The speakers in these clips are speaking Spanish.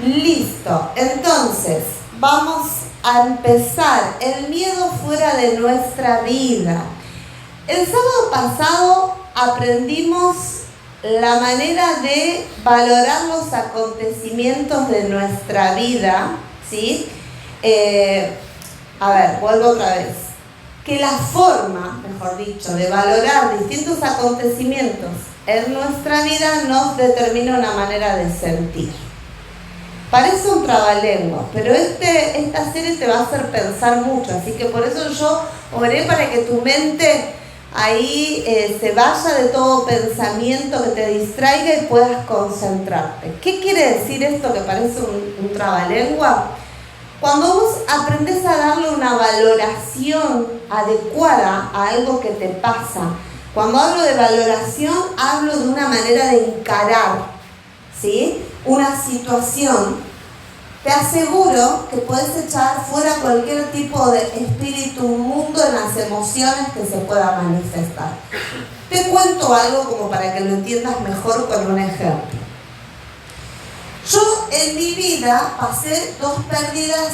Listo, entonces vamos a empezar. El miedo fuera de nuestra vida. El sábado pasado aprendimos la manera de valorar los acontecimientos de nuestra vida, ¿sí? Vuelvo otra vez. Que la forma, mejor dicho, de valorar distintos acontecimientos en nuestra vida nos determina una manera de sentir. Parece un trabalengua, pero esta serie te va a hacer pensar mucho, así que por eso yo oré para que tu mente ahí se vaya de todo pensamiento que te distraiga y puedas concentrarte. ¿Qué quiere decir esto que parece un trabalengua? Cuando vos aprendés a darle una valoración adecuada a algo que te pasa, cuando hablo de valoración, hablo de una manera de encarar, ¿sí?, una situación. Te aseguro que puedes echar fuera cualquier tipo de espíritu inmundo en las emociones que se pueda manifestar. Te cuento algo como para que lo entiendas mejor con un ejemplo. Yo en mi vida pasé dos pérdidas,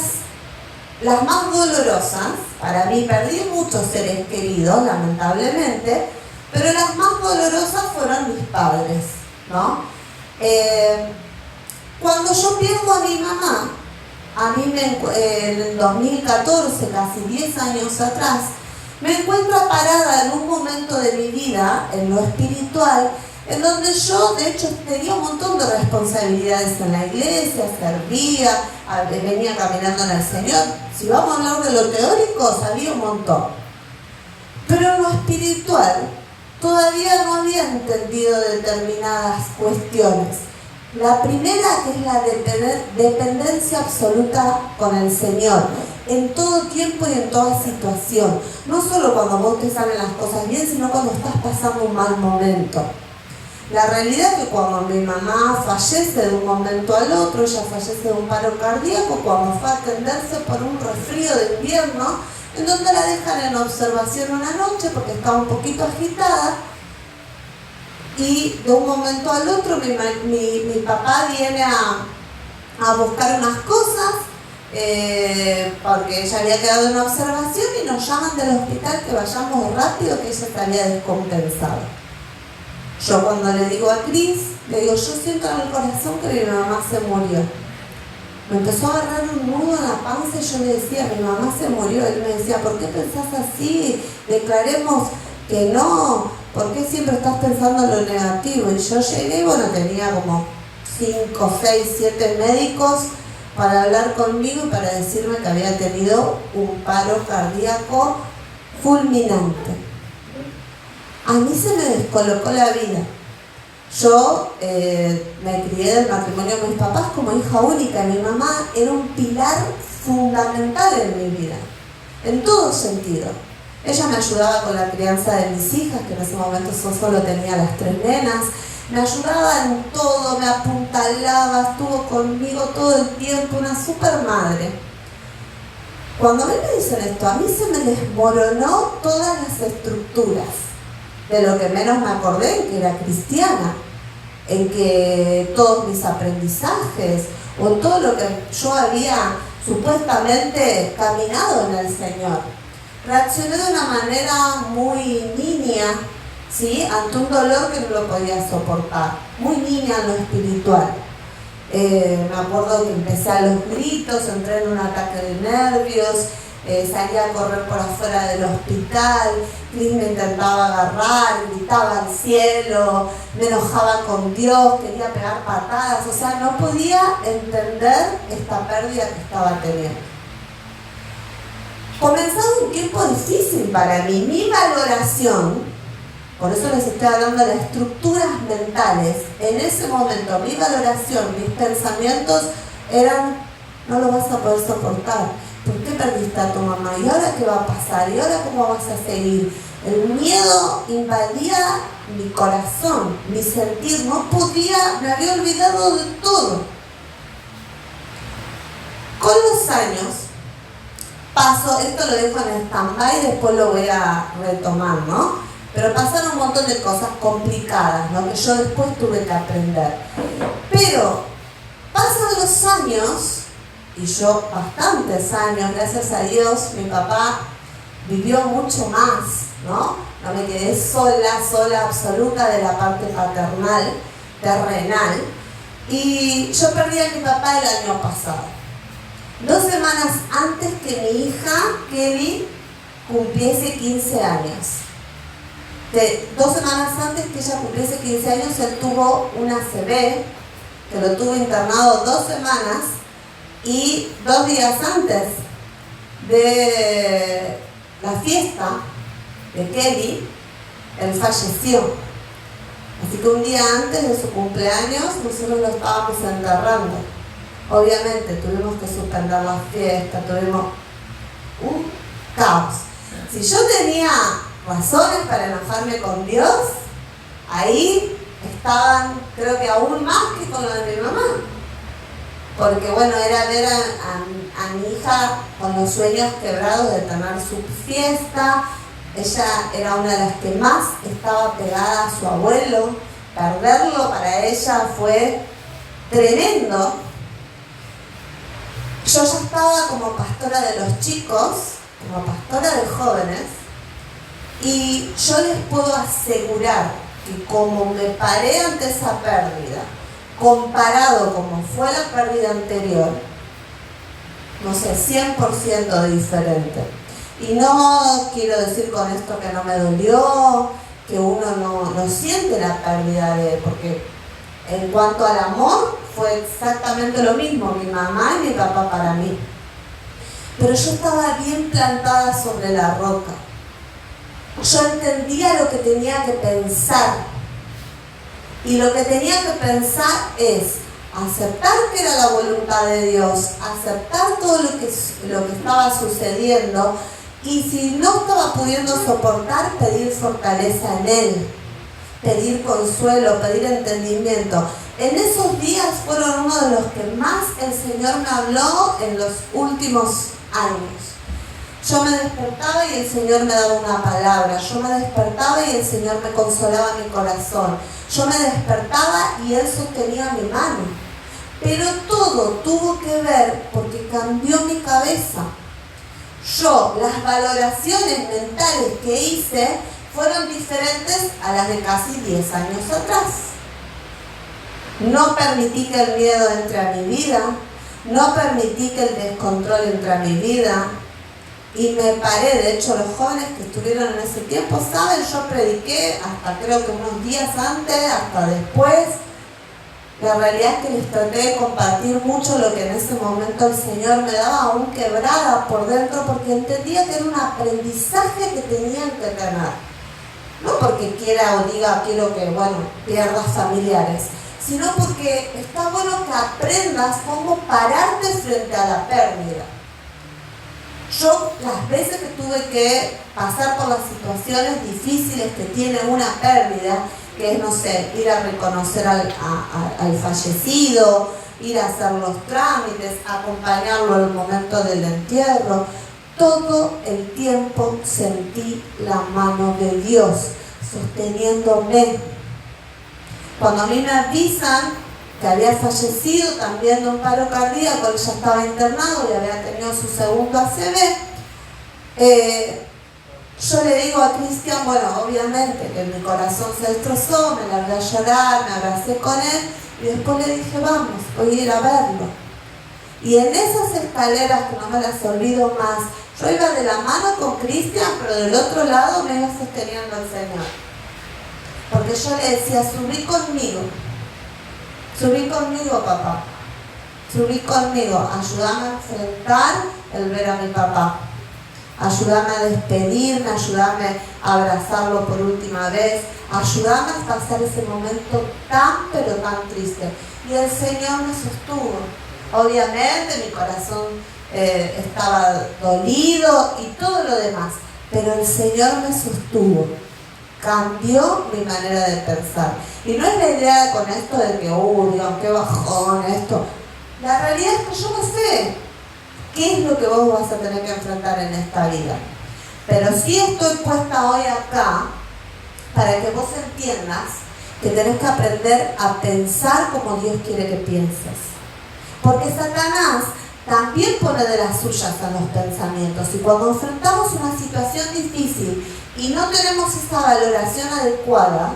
las más dolorosas. Para mí perdí muchos seres queridos, lamentablemente, pero las más dolorosas fueron mis padres, ¿no? Cuando yo pierdo a mi mamá, en el 2014, casi 10 años atrás, me encuentro parada en un momento de mi vida, en lo espiritual, en donde yo, de hecho, tenía un montón de responsabilidades en la iglesia, servía, venía caminando en el Señor. Si vamos a hablar de lo teórico, sabía un montón. Pero en lo espiritual, todavía no había entendido determinadas cuestiones. La primera, que es la dependencia absoluta con el Señor, en todo tiempo y en toda situación. No solo cuando vos te salen las cosas bien, sino cuando estás pasando un mal momento. La realidad es que cuando mi mamá fallece de un momento al otro, ella fallece de un paro cardíaco, cuando fue a atenderse por un resfrío de invierno, en donde la dejan en observación una noche porque estaba un poquito agitada, y de un momento al otro mi papá viene a buscar unas cosas porque ella había quedado en observación, y nos llaman del hospital que vayamos rápido, que ella se había descompensado. Yo cuando le digo a Cris, le digo, yo siento en el corazón que mi mamá se murió. Me empezó a agarrar un nudo en la panza y yo le decía, mi mamá se murió. Él me decía, ¿por qué pensás así? Declaremos que no. ¿Por qué siempre estás pensando en lo negativo? Y yo llegué y bueno, tenía como 5, 6, 7 médicos para hablar conmigo y para decirme que había tenido un paro cardíaco fulminante. A mí se me descolocó la vida. Yo me crié del matrimonio de mis papás como hija única, y mi mamá era un pilar fundamental en mi vida, en todo sentido. Ella me ayudaba con la crianza de mis hijas, que en ese momento yo solo tenía las 3 nenas. Me ayudaba en todo, me apuntalaba, estuvo conmigo todo el tiempo, una super madre. Cuando a mí me dicen esto, a mí se me desmoronó todas las estructuras. De lo que menos me acordé, en que era cristiana, en que todos mis aprendizajes, o todo lo que yo había supuestamente caminado en el Señor. Reaccioné de una manera muy niña, ¿sí?, ante un dolor que no lo podía soportar, muy niña en lo espiritual. Me acuerdo que empecé a los gritos, entré en un ataque de nervios, salí a correr por afuera del hospital, Cris me intentaba agarrar, gritaba al cielo, me enojaba con Dios, quería pegar patadas, o sea, no podía entender esta pérdida que estaba teniendo. Comenzaba un tiempo difícil para mí. Mi valoración, por eso les estoy hablando de las estructuras mentales, en ese momento mi valoración, mis pensamientos eran, no lo vas a poder soportar. ¿Por qué perdiste a tu mamá? ¿Y ahora qué va a pasar? ¿Y ahora cómo vas a seguir? El miedo invadía mi corazón, mi sentir. No podía, me había olvidado de todo. Con los años, esto lo dejo en stand-by, después lo voy a retomar, ¿no? Pero pasaron un montón de cosas complicadas, ¿no?, que yo después tuve que aprender. Pero pasan los años, y yo bastantes años, gracias a Dios, mi papá vivió mucho más, ¿no? No me quedé sola absoluta de la parte paternal, terrenal. Y yo perdí a mi papá el año pasado. 2 semanas antes que mi hija, Kelly, cumpliese 15 años. 2 semanas antes que ella cumpliese 15 años, él tuvo un ACV, que lo tuvo internado 2 semanas, y 2 días antes de la fiesta de Kelly, él falleció. Así que un día antes de su cumpleaños, nosotros lo estábamos enterrando. Obviamente tuvimos que suspender la fiesta, tuvimos un caos. Si yo tenía razones para enojarme con Dios, ahí estaban, creo que aún más que con lo de mi mamá. Porque bueno, era ver a mi hija con los sueños quebrados de tener su fiesta. Ella era una de las que más estaba pegada a su abuelo. Perderlo para ella fue tremendo. Yo ya estaba como pastora de los chicos, como pastora de jóvenes, y yo les puedo asegurar que como me paré ante esa pérdida, comparado como fue la pérdida anterior, no sé, 100% diferente. Y no quiero decir con esto que no me dolió, que uno no siente la pérdida de él, porque en cuanto al amor fue exactamente lo mismo, mi mamá y mi papá para mí. Pero yo estaba bien plantada sobre la roca. Yo entendía lo que tenía que pensar. Y lo que tenía que pensar es aceptar que era la voluntad de Dios, aceptar todo lo que estaba sucediendo, y si no estaba pudiendo soportar, pedir fortaleza en Él, pedir consuelo, pedir entendimiento. En esos días fueron uno de los que más el Señor me habló en los últimos años. Yo me despertaba y el Señor me daba una palabra. Yo me despertaba y el Señor me consolaba mi corazón. Yo me despertaba y Él sostenía mi mano. Pero todo tuvo que ver porque cambió mi cabeza. Yo, las valoraciones mentales que hice fueron diferentes a las de casi 10 años atrás. No permití que el miedo entre a mi vida, no permití que el descontrol entre a mi vida, y me paré. De hecho, los jóvenes que estuvieron en ese tiempo saben, yo prediqué hasta creo que unos días antes, hasta después. La realidad es que les traté de compartir mucho lo que en ese momento el Señor me daba, aún quebrada por dentro, porque entendía que era un aprendizaje que tenían que tener. No porque quiera o diga quiero que, pierdas familiares, sino porque está bueno que aprendas cómo pararte frente a la pérdida. Yo, las veces que tuve que pasar por las situaciones difíciles que tiene una pérdida, que es, no sé, ir a reconocer al fallecido, ir a hacer los trámites, acompañarlo al momento del entierro, todo el tiempo sentí la mano de Dios sosteniéndome. Cuando a mí me avisan que había fallecido también de un paro cardíaco, él ya estaba internado y había tenido su segundo ACV, yo le digo a Cristian, obviamente que mi corazón se destrozó, me largué a llorar, me abracé con él y después le dije, vamos, voy a ir a verlo. Y en esas escaleras, que no me las olvido más, yo iba de la mano con Cristian, pero del otro lado me iba sosteniendo el Señor. Porque yo le decía, subí conmigo, papá, subí conmigo, ayúdame a enfrentar el ver a mi papá. Ayúdame a despedirme, ayúdame a abrazarlo por última vez, ayúdame a pasar ese momento tan pero tan triste. Y el Señor me sostuvo. Obviamente mi corazón estaba dolido y todo lo demás, pero el Señor me sostuvo. Cambió mi manera de pensar. Y no es la idea con esto de que, Dios, qué bajón esto. La realidad es que yo no sé qué es lo que vos vas a tener que enfrentar en esta vida. Pero sí estoy puesta hoy acá para que vos entiendas que tenés que aprender a pensar como Dios quiere que pienses. Porque Satanás también pone de las suyas en los pensamientos, y cuando enfrentamos una situación difícil y no tenemos esa valoración adecuada,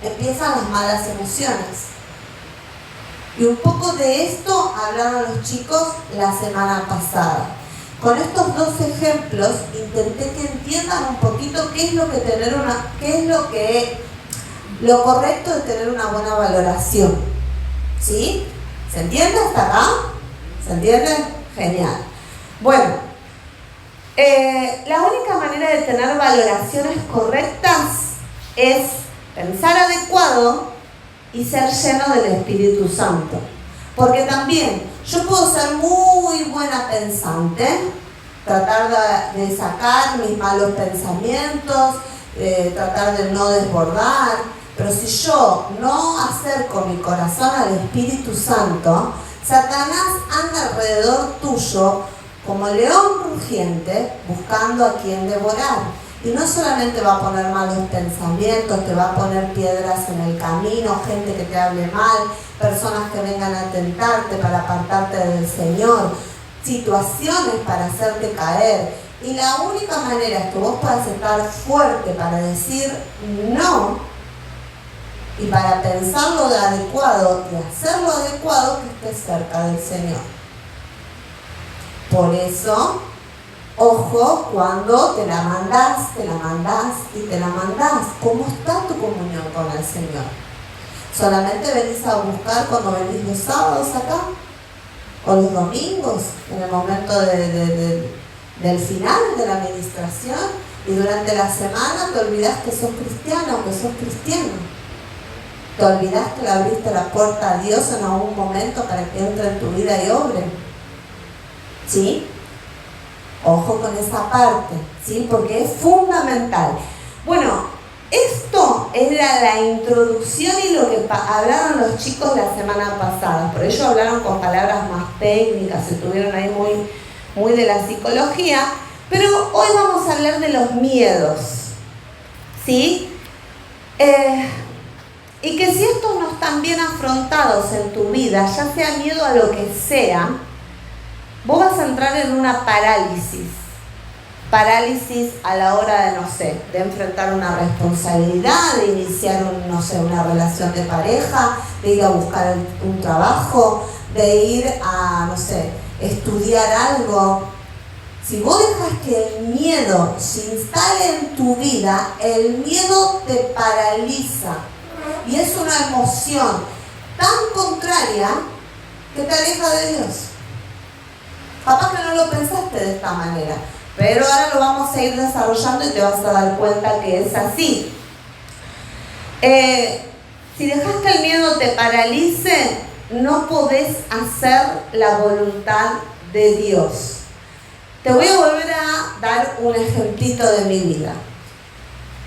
empiezan las malas emociones. Y un poco de esto hablaron los chicos la semana pasada. Con estos dos ejemplos intenté que entiendan un poquito qué es lo correcto de tener una buena valoración. ¿Sí? ¿Se entiende hasta acá? ¿Se entiende? Genial. Bueno, la única manera de tener valoraciones correctas es pensar adecuado y ser lleno del Espíritu Santo. Porque también yo puedo ser muy buena pensante, tratar de sacar mis malos pensamientos, tratar de no desbordar, pero si yo no acerco mi corazón al Espíritu Santo, Satanás anda alrededor tuyo como león rugiente buscando a quien devorar. Y no solamente va a poner malos pensamientos, te va a poner piedras en el camino, gente que te hable mal, personas que vengan a tentarte para apartarte del Señor, situaciones para hacerte caer. Y la única manera es que vos puedas estar fuerte para decir no y para pensar lo de adecuado y hacer lo adecuado, que estés cerca del Señor. Por eso, ojo cuando te la mandás y te la mandás. ¿Cómo está tu comunión con el Señor? ¿Solamente venís a buscar cuando venís los sábados acá? ¿O los domingos? En el momento del final de la administración. Y durante la semana te olvidás que sos cristiano o que sos cristiano. Te olvidás que le abriste la puerta a Dios en algún momento para que entre en tu vida y obre. ¿Sí? Ojo con esa parte, ¿sí? Porque es fundamental. Bueno, esto era la introducción y lo que hablaron los chicos la semana pasada. Por ello hablaron con palabras más técnicas, estuvieron ahí muy de la psicología. Pero hoy vamos a hablar de los miedos, ¿sí? Y que si estos no están bien afrontados en tu vida, ya sea miedo a lo que sea, vos vas a entrar en una parálisis a la hora de enfrentar una responsabilidad, de iniciar una relación de pareja, de ir a buscar un trabajo, de ir a, estudiar algo. Si vos dejas que el miedo se instale en tu vida, el miedo te paraliza. Y es una emoción tan contraria que te aleja de Dios. Capaz que no lo pensaste de esta manera, pero ahora lo vamos a ir desarrollando y te vas a dar cuenta que es así. Si dejas que el miedo te paralice, no podés hacer la voluntad de Dios. Te voy a volver a dar un ejemplito de mi vida.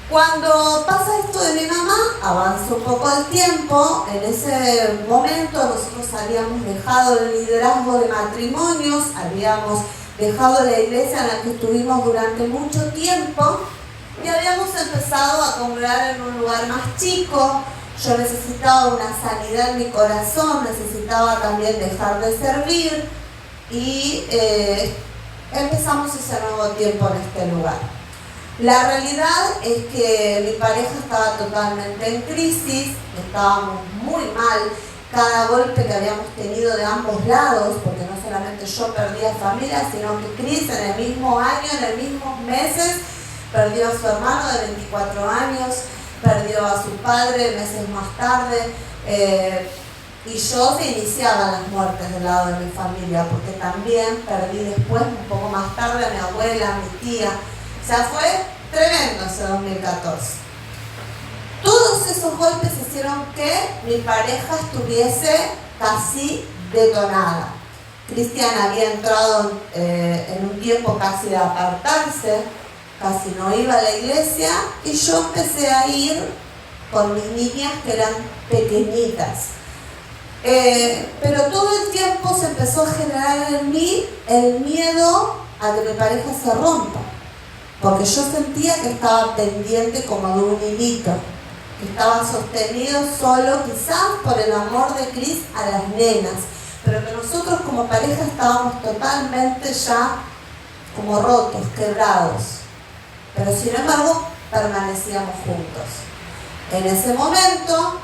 Cuando pasa esto de mi mamá, avanza un poco el tiempo. En ese momento nosotros habíamos dejado el liderazgo de matrimonios, habíamos dejado la iglesia en la que estuvimos durante mucho tiempo y habíamos empezado a congregar en un lugar más chico. Yo necesitaba una sanidad en mi corazón, necesitaba también dejar de servir y empezamos ese nuevo tiempo en este lugar. La realidad es que mi pareja estaba totalmente en crisis, estábamos muy mal, cada golpe que habíamos tenido de ambos lados, porque no solamente yo perdía familia, sino que Cris en el mismo año, en los mismos meses, perdió a su hermano de 24 años, perdió a su padre meses más tarde, y yo se iniciaban las muertes del lado de mi familia, porque también perdí después, un poco más tarde, a mi abuela, a mi tía. O sea, fue tremendo ese 2014. Todos esos golpes hicieron que mi pareja estuviese casi detonada. Cristian había entrado en un tiempo casi de apartarse, casi no iba a la iglesia, y yo empecé a ir con mis niñas que eran pequeñitas. Pero todo el tiempo se empezó a generar en mí el miedo a que mi pareja se rompa. Porque yo sentía que estaba pendiente como de un hilito, que estaba sostenido solo quizás por el amor de Cris a las nenas, pero que nosotros como pareja estábamos totalmente ya como rotos, quebrados, pero sin embargo permanecíamos juntos. En ese momento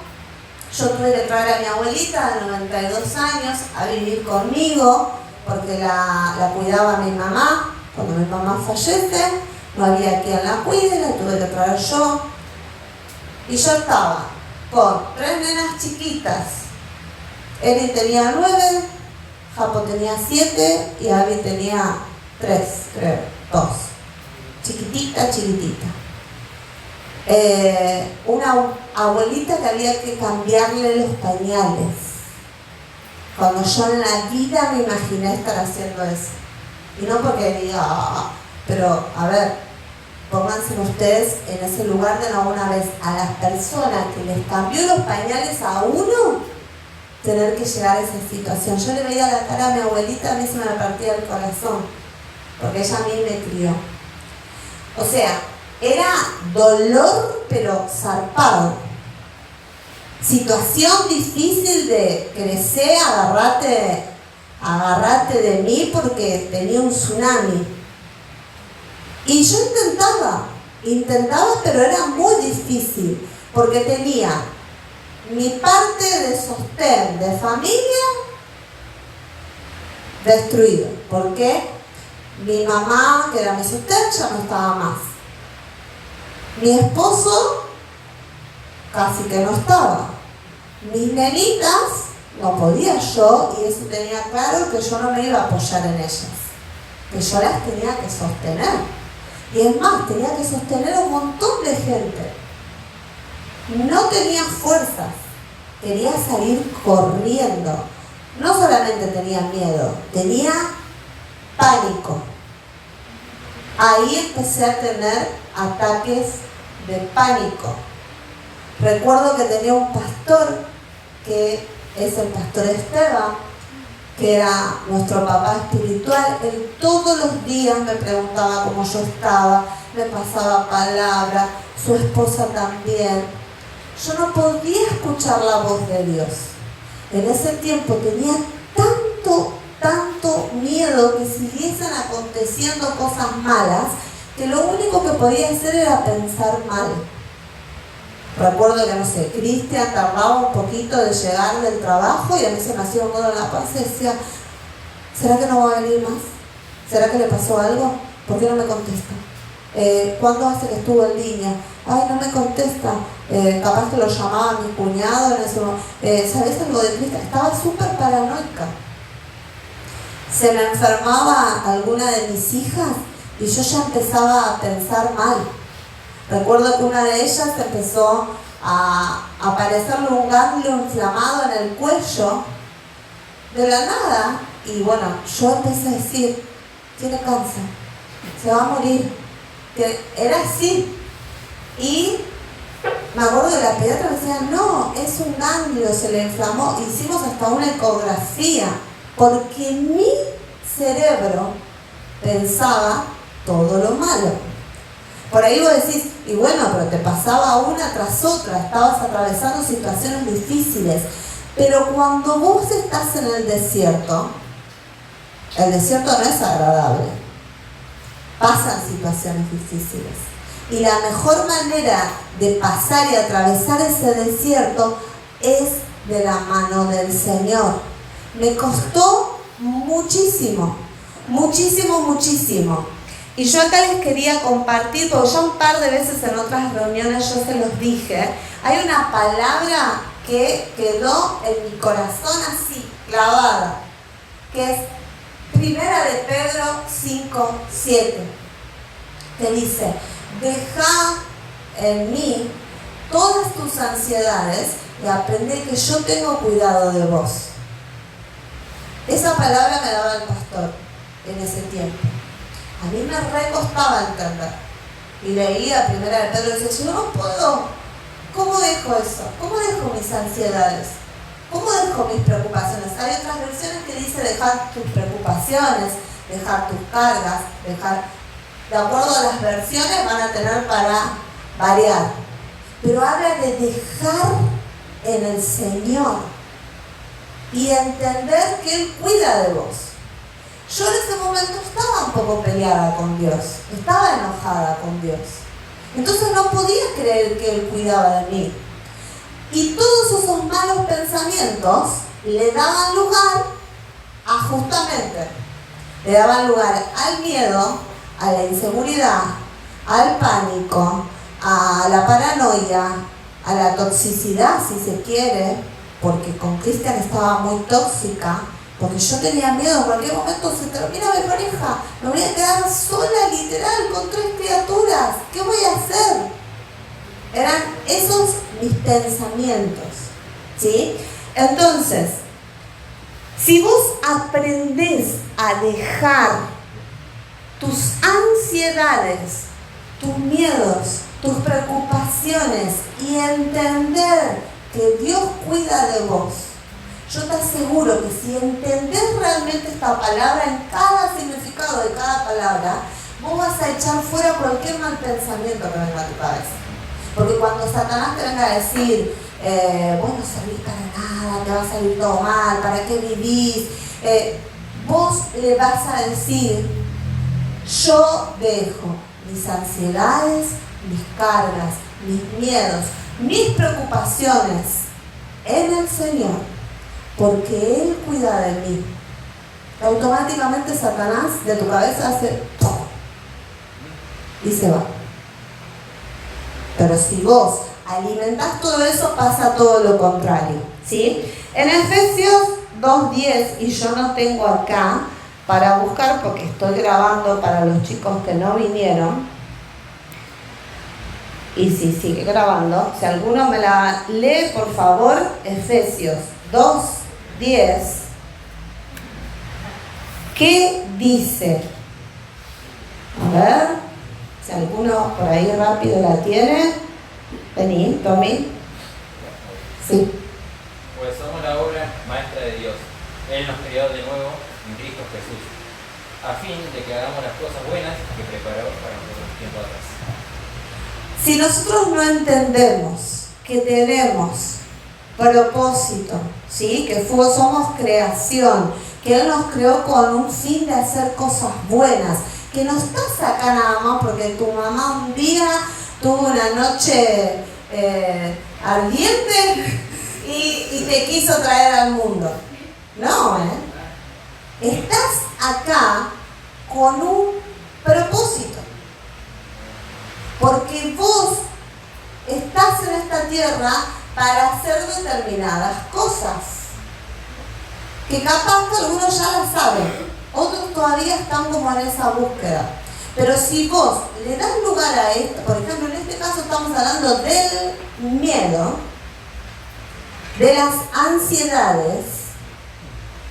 yo tuve que traer a mi abuelita de 92 años a vivir conmigo porque la cuidaba mi mamá. Cuando mi mamá fallece, no había quien la cuide, la tuve que traer yo. Y yo estaba con 3 nenas chiquitas. Eri tenía 9, Japo tenía 7 y Abby tenía 3, creo, 2. Chiquitita. Una abuelita que había que cambiarle los pañales. Cuando yo en la vida me imaginé estar haciendo eso. Y no porque diga, pero a ver, pónganse ustedes en ese lugar de alguna vez a las personas que les cambió los pañales a uno, tener que llegar a esa situación. Yo le veía la cara a mi abuelita, a mí se me partía el corazón, porque ella a mí me crió. O sea, era dolor, pero zarpado. Situación difícil de crecer, agarrate de mí porque tenía un tsunami. Y yo intentaba, pero era muy difícil, porque tenía mi parte de sostén de familia destruido, porque mi mamá, que era mi sostén, ya no estaba más. Mi esposo casi que no estaba. Mis nenitas no podía yo, y eso tenía claro que yo no me iba a apoyar en ellas, que yo las tenía que sostener. Y es más, tenía que sostener a un montón de gente. No tenía fuerzas, quería salir corriendo. No solamente tenía miedo, tenía pánico. Ahí empecé a tener ataques de pánico. Recuerdo que tenía un pastor, que es el pastor Esteban, que era nuestro papá espiritual. Él todos los días me preguntaba cómo yo estaba, me pasaba palabra, su esposa también. Yo no podía escuchar la voz de Dios. En ese tiempo tenía tanto miedo que siguiesen aconteciendo cosas malas, que lo único que podía hacer era pensar mal. Recuerdo que, no sé, Cristian tardaba un poquito de llegar del trabajo y a mí se me hacía un nudo en la panza y decía, ¿será que no va a venir más? ¿Será que le pasó algo? ¿Por qué no me contesta? ¿Cuándo hace que estuvo en línea? Ay, no me contesta. Capaz que lo llamaba mi cuñado en ese momento. ¿Sabes algo de Cristian? Estaba súper paranoica. Se me enfermaba alguna de mis hijas y yo ya empezaba a pensar mal. Recuerdo que una de ellas empezó a aparecerle un ganglio inflamado en el cuello de la nada. Y bueno, yo empecé a decir, tiene cáncer, se va a morir. Que era así. Y me acuerdo que la pediatra me decía, no, es un ganglio, se le inflamó. Hicimos hasta una ecografía, porque mi cerebro pensaba todo lo malo. Por ahí vos decís, y bueno, pero te pasaba una tras otra, estabas atravesando situaciones difíciles. Pero cuando vos estás en el desierto no es agradable. Pasan situaciones difíciles. Y la mejor manera de pasar y atravesar ese desierto es de la mano del Señor. Me costó muchísimo. Y yo acá les quería compartir, porque ya un par de veces en otras reuniones yo se los dije, hay una palabra que quedó en mi corazón así, clavada, que es Primera de Pedro 5:7, que dice, deja en mí todas tus ansiedades y aprende que yo tengo cuidado de vos. Esa palabra me daba el pastor en ese tiempo. A mí me recostaba entender. Y leía Primera de Pedro y decía, yo no puedo. ¿Cómo dejo eso? ¿Cómo dejo mis ansiedades? ¿Cómo dejo mis preocupaciones? Hay otras versiones que dice dejar tus preocupaciones, dejar tus cargas, de acuerdo a las versiones van a tener para variar. Pero habla de dejar en el Señor. y entender que Él cuida de vos. Yo en ese momento estaba un poco peleada con Dios, estaba enojada con Dios. Entonces no podía creer que Él cuidaba de mí. Y todos esos malos pensamientos le daban lugar a justamente, le daban lugar al miedo, a la inseguridad, al pánico, a la paranoia, a la toxicidad, si se quiere, porque con Cristian estaba muy tóxica, porque yo tenía miedo, en cualquier momento se termina mi pareja, me voy a quedar sola, literal, con 3 criaturas, ¿qué voy a hacer? Eran esos mis pensamientos, ¿sí? Entonces, si vos aprendés a dejar tus ansiedades, tus miedos, tus preocupaciones y entender que Dios cuida de vos, yo te aseguro que si entendés realmente esta palabra en cada significado de cada palabra, vos vas a echar fuera cualquier mal pensamiento que venga a tu cabeza. Porque cuando Satanás te venga a decir, vos no servís para nada, te va a salir todo mal, ¿para qué vivís? Vos le vas a decir, yo dejo mis ansiedades, mis cargas, mis miedos, mis preocupaciones en el Señor, porque Él cuida de mí. Automáticamente Satanás de tu cabeza hace ¡pum! Y se va. Pero si vos alimentás todo eso, pasa todo lo contrario, ¿sí? En Efesios 2:10, y yo no tengo acá para buscar porque estoy grabando para los chicos que no vinieron, y si sigue grabando, si alguno me la lee, por favor, Efesios 2:10, ¿qué dice? A ver, si alguno por ahí rápido la tiene. Vení, Tommy. Sí. Pues somos la obra maestra de Dios. Él nos creó de nuevo en Cristo Jesús, a fin de que hagamos las cosas buenas que preparó para nosotros tiempo atrás. Si nosotros no entendemos que tenemos propósito, ¿sí? Que somos creación, que Él nos creó con un fin de hacer cosas buenas, que no estás acá nada más porque tu mamá un día tuvo una noche ardiente y te quiso traer al mundo. No, estás acá con un propósito. Porque vos estás en esta tierra para hacer determinadas cosas. Que capaz que algunos ya las saben, otros todavía están como en esa búsqueda. Pero si vos le das lugar a esto, por ejemplo, en este caso estamos hablando del miedo, de las ansiedades,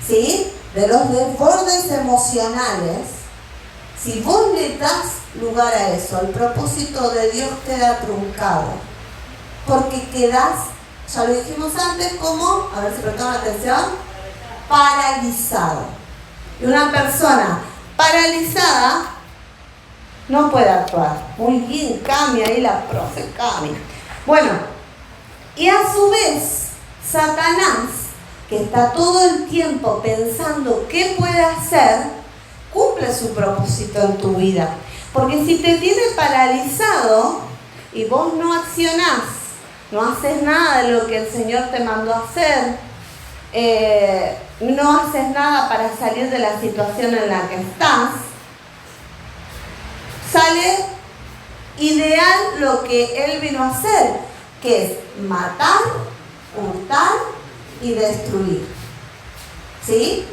¿sí? De los desbordes emocionales. Si vos le das lugar a eso, el propósito de Dios queda truncado. Porque quedás, ya lo dijimos antes, como, a ver si prestaron atención, paralizado. Y una persona paralizada no puede actuar. Muy bien, Cami, ahí la profe Cami. Bueno, y a su vez, Satanás, que está todo el tiempo pensando qué puede hacer, cumple su propósito en tu vida. Porque si te tiene paralizado y vos no accionás, no haces nada de lo que el Señor te mandó a hacer, no haces nada para salir de la situación en la que estás, sale ideal lo que Él vino a hacer, que es matar, hurtar y destruir. ¿Sí?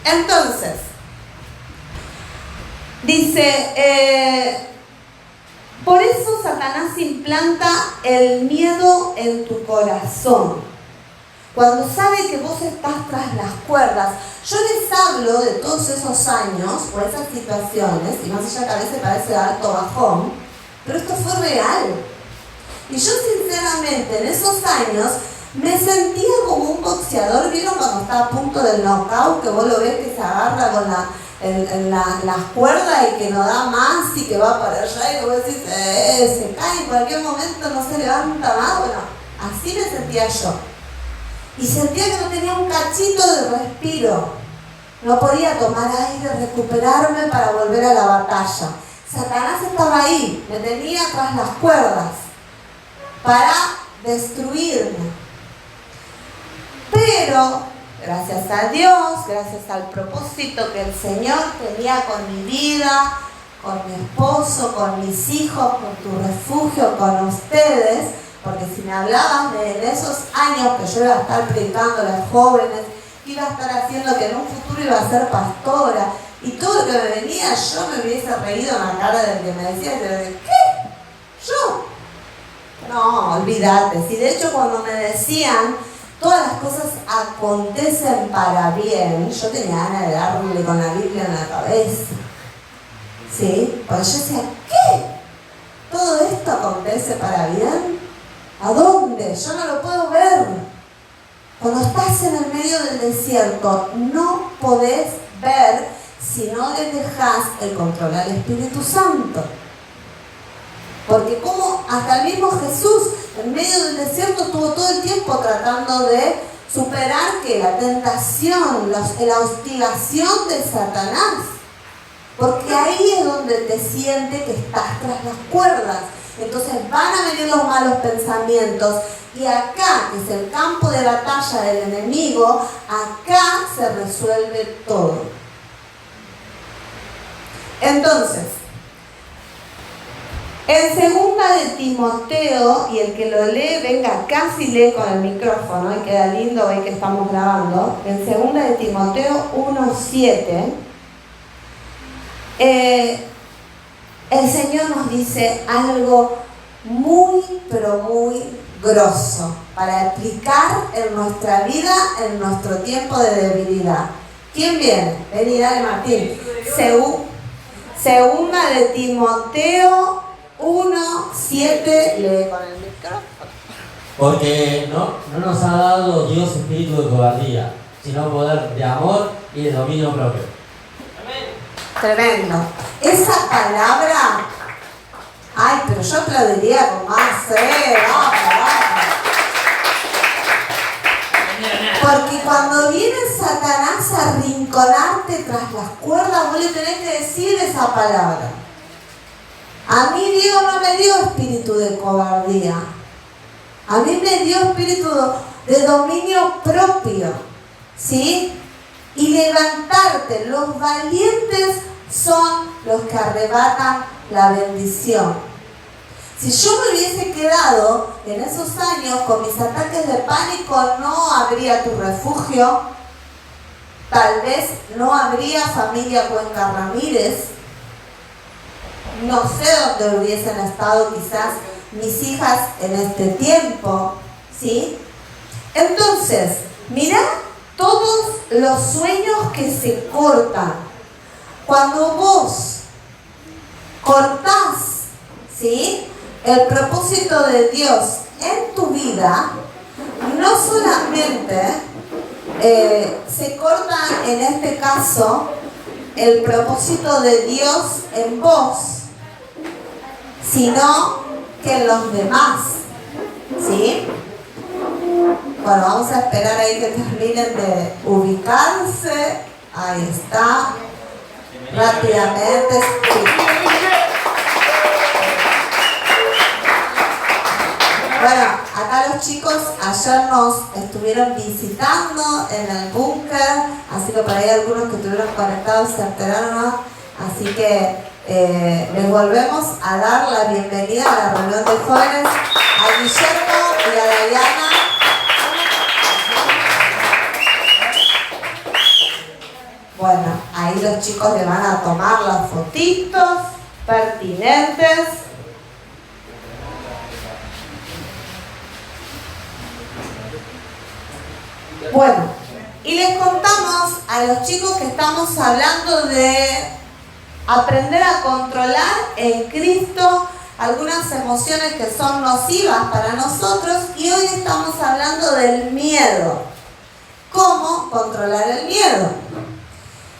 Entonces, dice, por eso Satanás implanta el miedo en tu corazón. Cuando sabe que vos estás tras las cuerdas. Yo les hablo de todos esos años o esas situaciones, y más allá que a veces parece alto bajón, pero esto fue real. Y yo sinceramente en esos años me sentía como un boxeador. ¿Vieron cuando está a punto del knockout? Que vos lo ves que se agarra con las cuerdas y que no da más y que va para allá y que vos decís, se cae en cualquier momento, no se levanta más. Bueno, así me sentía yo. y sentía que no tenía un cachito de respiro. No podía tomar aire, recuperarme para volver a la batalla. Satanás estaba ahí, me tenía tras las cuerdas para destruirme. Pero, gracias a Dios, gracias al propósito que el Señor tenía con mi vida, con mi esposo, con mis hijos, con tu refugio, con ustedes, porque si me hablabas de esos años que yo iba a estar predicando a los jóvenes, iba a estar haciendo que en un futuro iba a ser pastora, y todo lo que me venía, yo me hubiese reído en la cara del que me decía, ¿qué? ¿Yo? No, olvídate. Si de hecho cuando me decían, todas las cosas acontecen para bien, yo tenía ganas de darle con la Biblia en la cabeza. ¿Sí? Porque yo decía, ¿qué? ¿Todo esto acontece para bien? ¿A dónde? Yo no lo puedo ver. Cuando estás en el medio del desierto, no podés ver si no le dejás el control al Espíritu Santo. Porque como hasta el mismo Jesús, en medio del desierto, estuvo todo el tiempo tratando de superar que la tentación, la hostigación de Satanás. Porque ahí es donde te siente que estás tras las cuerdas. Entonces van a venir los malos pensamientos. Y acá, que es el campo de batalla del enemigo, acá se resuelve todo. Entonces, en segunda de Timoteo, y el que lo lee, venga, casi lee con el micrófono, y queda lindo hoy que estamos grabando. En segunda de Timoteo 1:7, el Señor nos dice algo muy, pero muy grosso para aplicar en nuestra vida, en nuestro tiempo de debilidad. ¿Quién viene? Vení, dale, Martín. Segunda de Timoteo 1:7, lee con el micrófono. Porque no nos ha dado Dios espíritu de cobardía, sino poder de amor y de dominio propio. Tremendo. Esa palabra, ay, pero yo aplaudiría con más porque cuando viene Satanás a arrinconarte tras las cuerdas, vos le tenés que decir esa palabra. A mí Dios no me dio espíritu de cobardía. A mí me dio espíritu de dominio propio. ¿Sí? Y levantarte. Los valientes son los que arrebatan la bendición. Si yo me hubiese quedado en esos años con mis ataques de pánico, no habría tu refugio. Tal vez no habría familia Cuenca Ramírez. No sé dónde hubiesen estado quizás mis hijas en este tiempo, ¿sí? Entonces, mirá todos los sueños que se cortan. Cuando vos cortás, ¿sí?, el propósito de Dios en tu vida, no solamente se corta en este caso el propósito de Dios en vos, sino que en los demás, ¿sí? Bueno, vamos a esperar ahí que terminen de ubicarse. Ahí está. Rápidamente. Sí. Bueno, acá los chicos ayer nos estuvieron visitando en el búnker, así que por ahí algunos que estuvieron conectados se enteraron, así que les volvemos a dar la bienvenida a la reunión de jóvenes a Guillermo y a Dayana. Bueno, ahí los chicos le van a tomar las fotitos pertinentes. Bueno, y les contamos a los chicos que estamos hablando de aprender a controlar en Cristo algunas emociones que son nocivas para nosotros, y hoy estamos hablando del miedo. ¿Cómo controlar el miedo?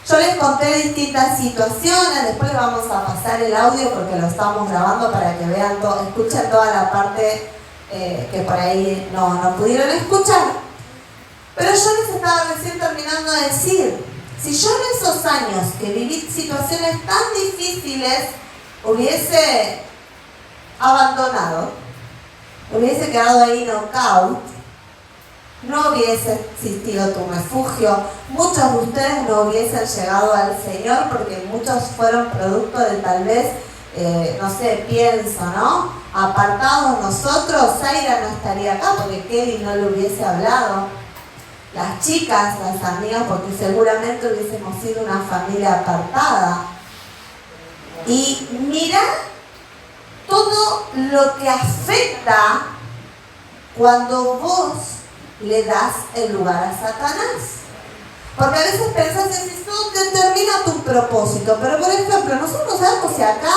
Yo les conté distintas situaciones, después les vamos a pasar el audio porque lo estamos grabando para que vean todo, escuchen toda la parte que por ahí no pudieron escuchar. Pero yo les estaba recién terminando de decir, si yo en esos años que viví situaciones tan difíciles hubiese abandonado, hubiese quedado ahí knockout, no hubiese existido tu refugio, muchos de ustedes no hubiesen llegado al Señor porque muchos fueron producto de tal vez, no sé, pienso, ¿no? Apartados nosotros, Zaira no estaría acá porque Kevin no le hubiese hablado. Las chicas, las amigas, porque seguramente hubiésemos sido una familia apartada. Y mira todo lo que afecta cuando vos le das el lugar a Satanás. Porque a veces pensás que eso determina tu propósito. Pero por ejemplo, nosotros sabemos si acá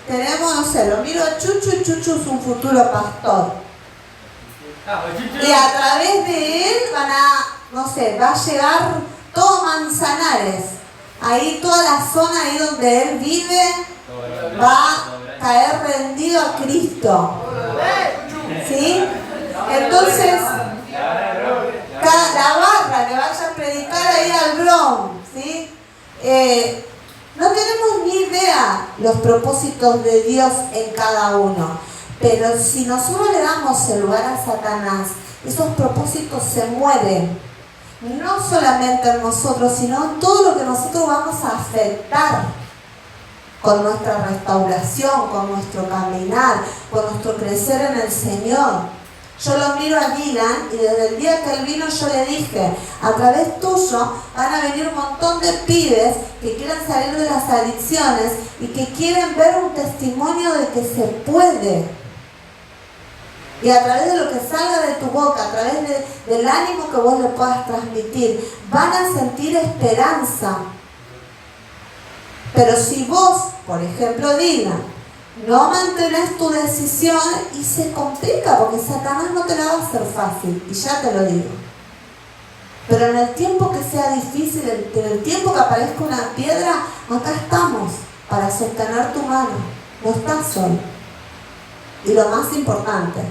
tenemos, no sé, lo miro a Chuchu y Chuchu es un futuro pastor. Y a través de él van a, no sé, va a llegar todo Manzanares. Ahí toda la zona ahí donde él vive va a caer rendido a Cristo. ¿Sí? Entonces, la barra que vaya a predicar ahí al Bronx, ¿sí? No tenemos ni idea los propósitos de Dios en cada uno, pero si nosotros le damos el lugar a Satanás, esos propósitos se mueren, no solamente en nosotros, sino en todo lo que nosotros vamos a afectar con nuestra restauración, con nuestro caminar, con nuestro crecer en el Señor. Yo lo miro a Dylan y desde el día que él vino yo le dije, a través tuyo van a venir un montón de pibes que quieren salir de las adicciones y que quieren ver un testimonio de que se puede. Y a través de lo que salga de tu boca, a través del ánimo que vos le puedas transmitir, van a sentir esperanza. Pero si vos, por ejemplo, Dylan, no mantenés tu decisión y se complica porque Satanás no te la va a hacer fácil, y ya te lo digo. Pero en el tiempo que sea difícil, en el tiempo que aparezca una piedra, acá estamos para sostener tu mano. No estás solo. Y lo más importante,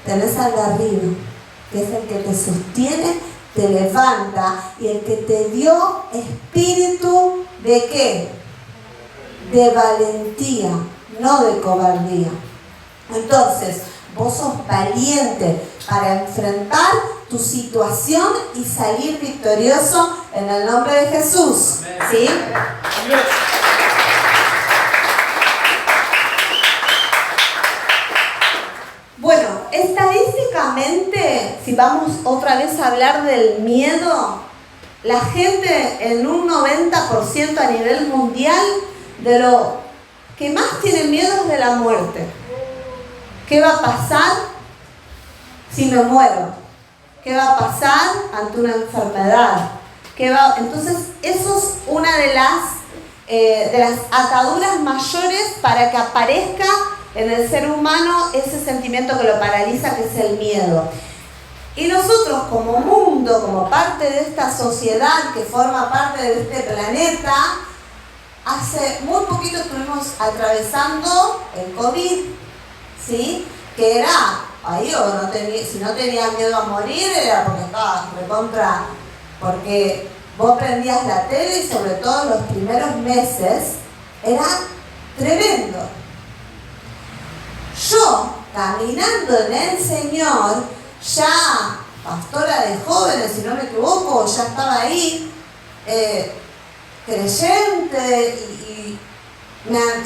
tenés al de arriba, que es el que te sostiene, te levanta y el que te dio espíritu de ¿qué? De valentía, no de cobardía. Entonces, vos sos valiente para enfrentar tu situación y salir victorioso en el nombre de Jesús. ¿Sí? Bueno, estadísticamente, si vamos otra vez a hablar del miedo, la gente en un 90% a nivel mundial de lo que más tienen miedo es de la muerte. ¿Qué va a pasar si me muero? ¿Qué va a pasar ante una enfermedad? Entonces, eso es una de las ataduras mayores para que aparezca en el ser humano ese sentimiento que lo paraliza, que es el miedo. Y nosotros como mundo, como parte de esta sociedad que forma parte de este planeta, hace muy poquito estuvimos atravesando el COVID, ¿sí? Que era, ahí si no tenías miedo a morir era porque estabas recontra, porque vos prendías la tele y sobre todo los primeros meses era tremendo. Yo, caminando en el Señor, ya pastora de jóvenes, si no me equivoco, ya estaba ahí, creyente y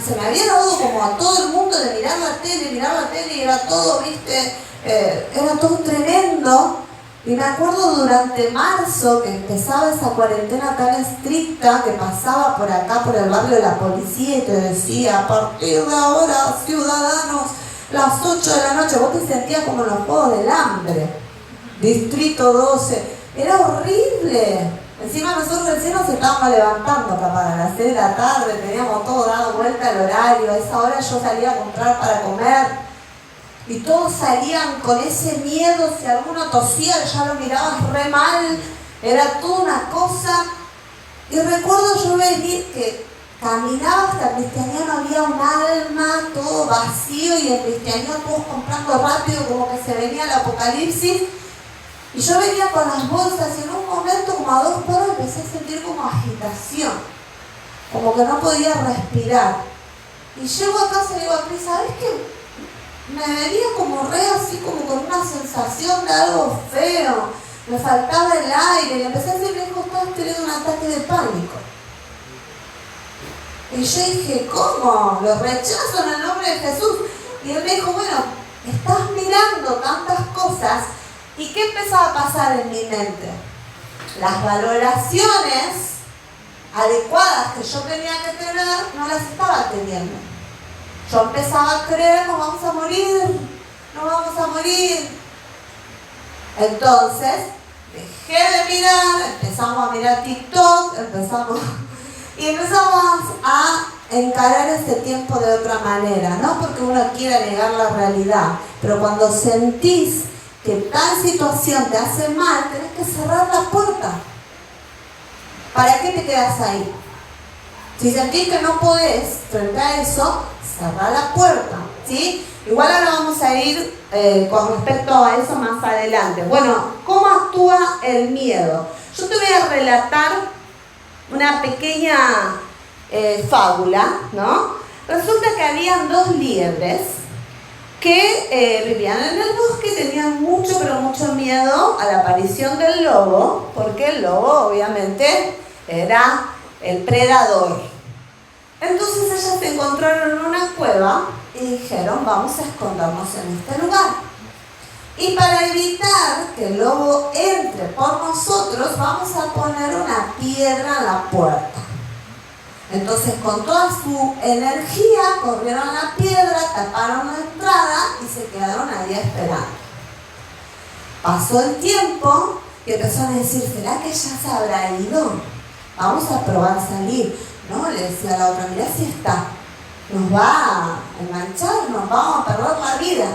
se me había dado como a todo el mundo de mirar la tele y era todo, viste, era todo tremendo. Y me acuerdo durante marzo que empezaba esa cuarentena tan estricta que pasaba por acá, por el barrio de la policía y te decía, a partir de ahora, ciudadanos, las 8 de la noche, vos te sentías como en los Juegos del Hambre, Distrito 12, era horrible. Encima nosotros recién nos estábamos levantando para las 6 de la tarde, teníamos todo dado vuelta al horario, a esa hora yo salía a comprar para comer y todos salían con ese miedo, si alguno tosía ya lo mirabas re mal, era toda una cosa. Y recuerdo yo venir que caminaba hasta el cristianismo, había un alma, todo vacío y el cristianismo todos comprando rápido como que se venía el apocalipsis. Y yo venía con las bolsas y en un momento, como a 2 por hora, empecé a sentir como agitación, como que no podía respirar. Y llego a casa y digo a Cris, ¿sabes qué? Me venía como re así, como con una sensación de algo feo, me faltaba el aire, y empecé a decir, me dijo, estás teniendo un ataque de pánico. Y yo dije, ¿cómo? Lo rechazo en el nombre de Jesús. Y él me dijo, bueno, estás mirando tantas cosas. ¿Y qué empezaba a pasar en mi mente? Las valoraciones adecuadas que yo tenía que tener, no las estaba teniendo. Yo empezaba a creer, nos vamos a morir, nos vamos a morir. Entonces, dejé de mirar, empezamos a mirar TikTok, empezamos a encarar este tiempo de otra manera, no porque uno quiera negar la realidad, pero cuando sentís que tal situación te hace mal, tenés que cerrar la puerta. ¿Para qué te quedas ahí? Si sentís que no podés frente a eso, cerrar la puerta, ¿sí? Igual ahora vamos a ir con respecto a eso más adelante. Bueno, ¿cómo actúa el miedo? Yo te voy a relatar una pequeña fábula, ¿no? Resulta que habían 2 liebres que vivían en el bosque, tenían mucho, pero mucho miedo a la aparición del lobo, porque el lobo obviamente era el predador. Entonces ellas se encontraron en una cueva y dijeron, vamos a escondernos en este lugar. Y para evitar que el lobo entre por nosotros, vamos a poner una piedra en la puerta. Entonces con toda su energía corrieron la piedra, taparon la entrada y se quedaron ahí esperando. Pasó el tiempo y empezaron a decir, ¿será que ya se habrá ido? Vamos a probar salir. No, le decía a la otra, mirá si está. Nos va a enganchar, nos vamos a perder la vida.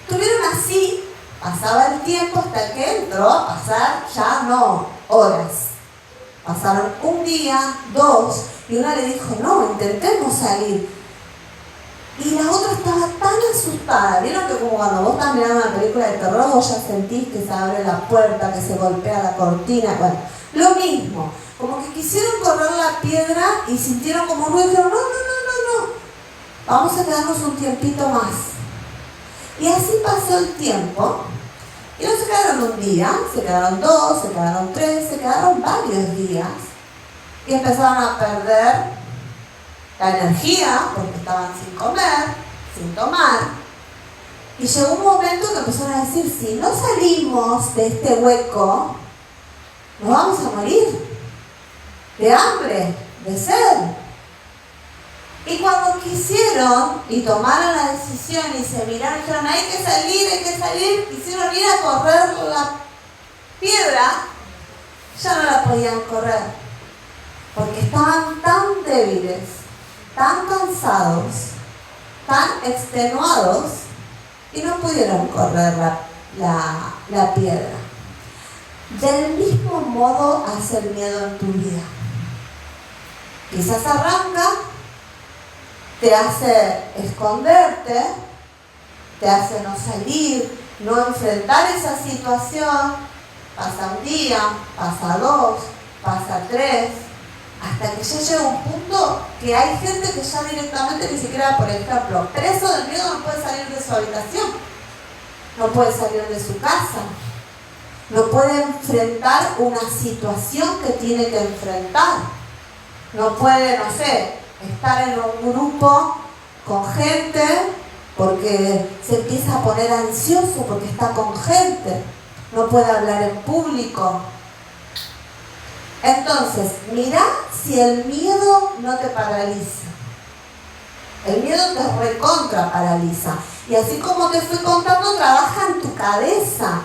Estuvieron así, pasaba el tiempo hasta que entró a pasar ya no horas. Pasaron 1 día, 2, y una le dijo, no, intentemos salir. Y la otra estaba tan asustada. ¿Vieron que como cuando vos estás mirando una película de terror, vos ya sentís que se abre la puerta, que se golpea la cortina? Bueno, lo mismo. Como que quisieron correr la piedra y sintieron como ruido y dijeron, no. Vamos a quedarnos un tiempito más. Y así pasó el tiempo. Y no se quedaron 1 día, se quedaron 2, se quedaron 3, se quedaron varios días. Y empezaron a perder la energía, porque estaban sin comer, sin tomar. Y llegó un momento que empezaron a decir, si no salimos de este hueco, nos vamos a morir. De hambre, de sed. Y cuando quisieron y tomaron la decisión y se miraron y dijeron, hay que salir, quisieron ir a correr la piedra, ya no la podían correr, porque estaban tan débiles, tan cansados, tan extenuados, y no pudieron correr la piedra. Del mismo modo hace el miedo en tu vida. Quizás arranca, te hace esconderte, te hace no salir, no enfrentar esa situación. Pasa 1 día, pasa 2, pasa 3, hasta que ya llega un punto que hay gente que ya directamente ni siquiera, por ejemplo, preso del miedo, no puede salir de su habitación, no puede salir de su casa, no puede enfrentar una situación que tiene que enfrentar. No puede, no sé, estar en un grupo con gente porque se empieza a poner ansioso porque está con gente. No puede hablar en público. Entonces, mira si el miedo no te paraliza. El miedo te recontra paraliza. Y así como te fui contando, trabaja en tu cabeza.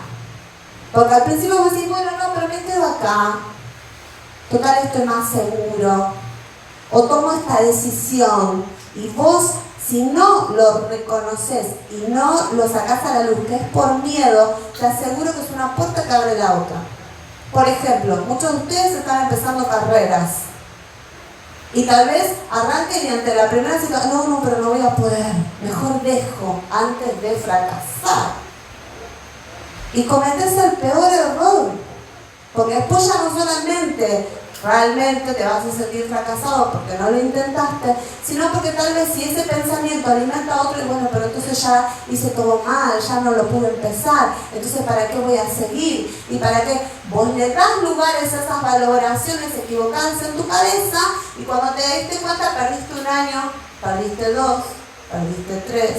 Porque al principio vos decís, bueno, no, pero me quedo acá. Total, estoy más seguro. O tomo esta decisión. Y vos, si no lo reconoces y no lo sacás a la luz, que es por miedo, te aseguro que es una puerta que abre la otra. Por ejemplo, muchos de ustedes están empezando carreras. Y tal vez arranquen y ante la primera situación, no, pero no voy a poder. Mejor dejo antes de fracasar. y cometes el peor error, porque después ya no solamente realmente te vas a sentir fracasado porque no lo intentaste, sino porque tal vez si ese pensamiento alimenta a otro, y bueno, pero entonces ya hice todo mal, ya no lo pude empezar, entonces ¿para qué voy a seguir? Y para qué vos le das lugares a esas valoraciones equivocadas en tu cabeza, y cuando te diste cuenta perdiste 1 año, perdiste 2, perdiste 3.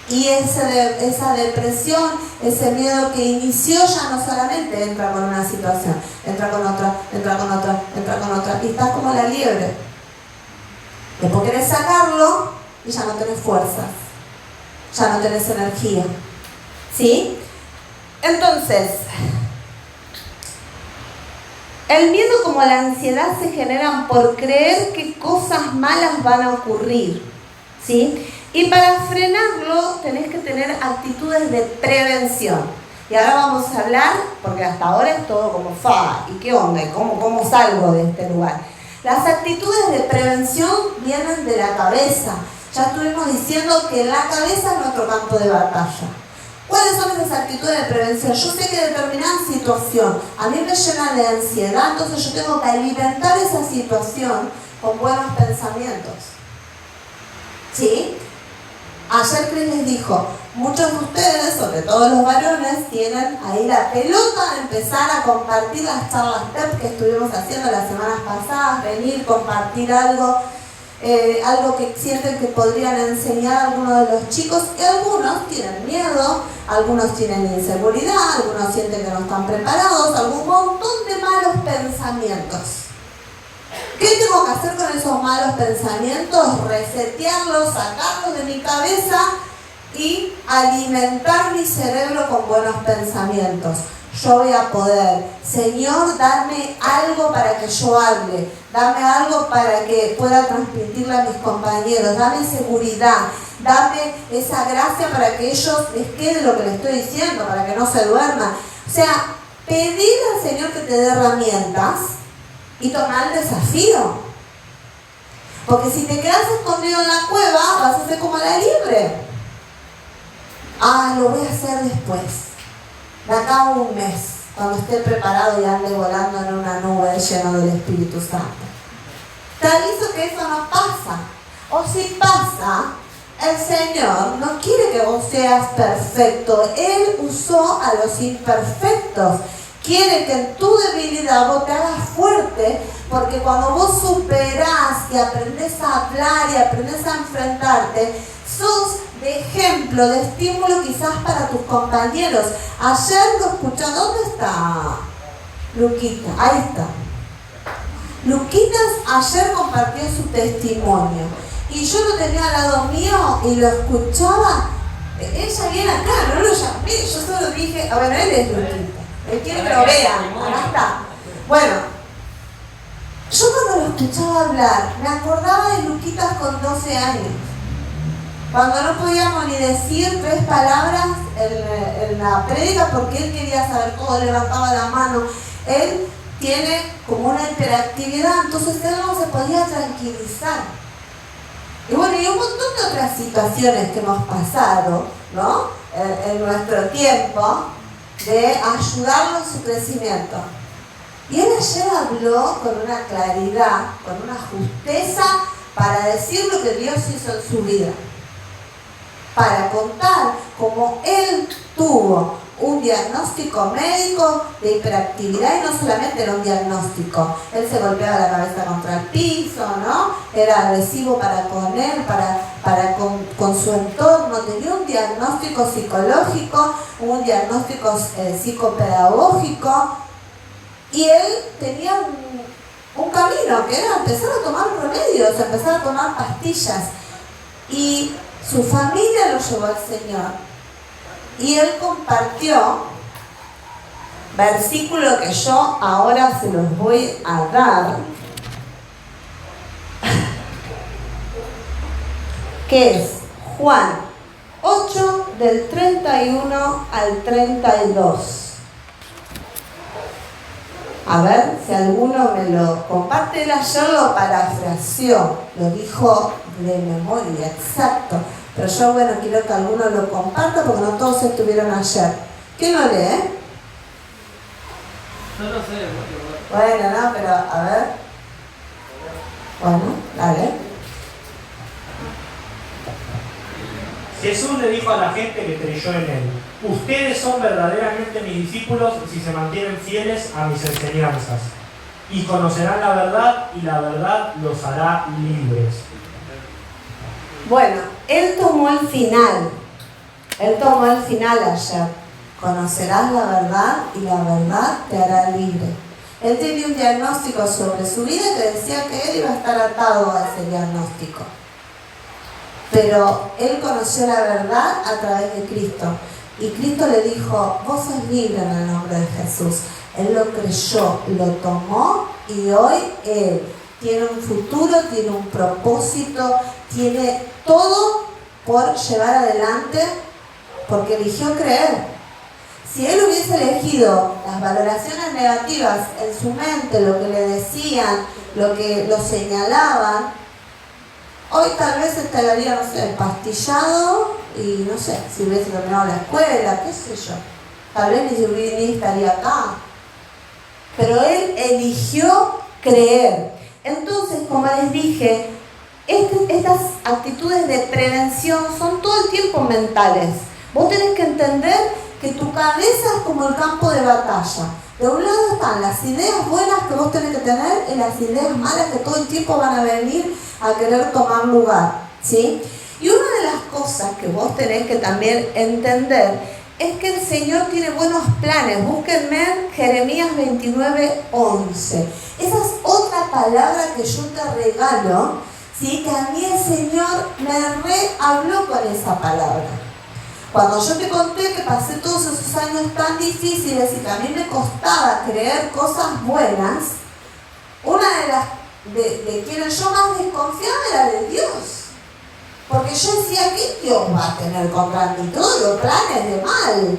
Y esa depresión, ese miedo que inició ya no solamente entra con una situación, entra con otra, entra con otra, entra con otra, y estás como la liebre. Después querés sacarlo y ya no tenés fuerzas, ya no tenés energía. ¿Sí? Entonces, el miedo como la ansiedad se generan por creer que cosas malas van a ocurrir. ¿Sí? Y para frenarlo tenés que tener actitudes de prevención. Y ahora vamos a hablar, porque hasta ahora es todo como ¿y qué onda? ¿Cómo salgo de este lugar? Las actitudes de prevención vienen de la cabeza. Ya estuvimos diciendo que la cabeza es nuestro campo de batalla. ¿Cuáles son esas actitudes de prevención? Yo sé que determinada situación a mí me llena de ansiedad, entonces yo tengo que alimentar esa situación con buenos pensamientos. ¿Sí? Ayer Cris les dijo, muchos de ustedes, sobre todo los varones, tienen ahí la pelota de empezar a compartir las charlas TEP que estuvimos haciendo las semanas pasadas, venir, compartir algo que sienten que podrían enseñar a algunos de los chicos, y algunos tienen miedo, algunos tienen inseguridad, algunos sienten que no están preparados, algún montón de malos pensamientos. ¿Qué tengo que hacer con esos malos pensamientos? Resetearlos, sacarlos de mi cabeza y alimentar mi cerebro con buenos pensamientos. Yo voy a poder. Señor, dame algo para que yo hable. Dame algo para que pueda transmitirle a mis compañeros. Dame seguridad. Dame esa gracia para que ellos les quede lo que les estoy diciendo, para que no se duerman. O sea, pedir al Señor que te dé herramientas y tomar el desafío. Porque si te quedas escondido en la cueva, vas a ser como la liebre. Lo voy a hacer después. De acá a 1 mes, cuando esté preparado y ande volando en una nube lleno del Espíritu Santo. Te aviso que eso no pasa. O si pasa, el Señor no quiere que vos seas perfecto. Él usó a los imperfectos. Quiere que en tu debilidad vos te hagas fuerte, porque cuando vos superás y aprendés a hablar y aprendés a enfrentarte, sos de ejemplo, de estímulo quizás para tus compañeros. Ayer lo escuché, ¿dónde está Luquita? Ahí está. Luquitas ayer compartió su testimonio y yo lo tenía al lado mío y lo escuchaba. Ella viene acá, no lo llamé, yo solo dije, bueno, él es Luquita. Él quiere que lo vean, acá está. Bueno, yo cuando lo escuchaba hablar, me acordaba de Luquitas con 12 años. Cuando no podíamos ni decir 3 palabras en la prédica porque él quería saber cómo levantaba la mano. Él tiene como una hiperactividad, entonces él no se podía tranquilizar. Y bueno, y un montón de otras situaciones que hemos pasado, ¿no? En nuestro tiempo, de ayudarlo en su crecimiento. Y él ayer habló con una claridad, con una justeza, para decir lo que Dios hizo en su vida. Para contar cómo él tuvo un diagnóstico médico de hiperactividad, y no solamente era un diagnóstico. Él se golpeaba la cabeza contra el piso, ¿no? Era agresivo para con él, con su entorno. Tenía un diagnóstico psicológico, un diagnóstico psicopedagógico, y él tenía un camino que era empezar a tomar remedios, empezar a tomar pastillas. Y su familia lo llevó al Señor. Y él compartió versículo que yo ahora se los voy a dar, que es Juan 8 del 31 al 32. A ver si alguno me lo comparte. Él ayer lo parafraseó, lo dijo de memoria, exacto. Pero yo, bueno, quiero que alguno lo comparta porque no todos estuvieron ayer. ¿Quién lo lee? No lo sé, Bueno, no, pero a ver. Bueno, dale. Jesús le dijo a la gente que creyó en él: ustedes son verdaderamente mis discípulos si se mantienen fieles a mis enseñanzas, y conocerán la verdad, y la verdad los hará libres. Bueno, él tomó el final. Él tomó el final ayer. Conocerás la verdad y la verdad te hará libre. Él tenía un diagnóstico sobre su vida que decía que él iba a estar atado a ese diagnóstico. Pero él conoció la verdad a través de Cristo. Y Cristo le dijo, vos sos libre en el nombre de Jesús. Él lo creyó, lo tomó y hoy él tiene un futuro, tiene un propósito, tiene todo por llevar adelante porque eligió creer. Si él hubiese elegido las valoraciones negativas en su mente, lo que le decían, lo que lo señalaban, hoy tal vez estaría, no sé, pastillado y no sé, si hubiese terminado la escuela, qué sé yo. Tal vez ni estaría acá. Pero él eligió creer. Entonces, como les dije, estas actitudes de prevención son todo el tiempo mentales. Vos tenés que entender que tu cabeza es como el campo de batalla. De un lado están las ideas buenas que vos tenés que tener y las ideas malas que todo el tiempo van a venir a querer tomar lugar, ¿sí? Y una de las cosas que vos tenés que también entender es que el Señor tiene buenos planes. Búsquenme Jeremías 29:11. Esa es otra palabra que yo te regalo, ¿sí? Que a mí el Señor me habló con esa palabra. Cuando yo te conté que pasé todos esos años tan difíciles y que a mí me costaba creer cosas buenas, una de las de quienes yo más desconfiaba era de Dios. Porque yo decía, ¿qué Dios va a tener contra mí? Todos los planes de mal.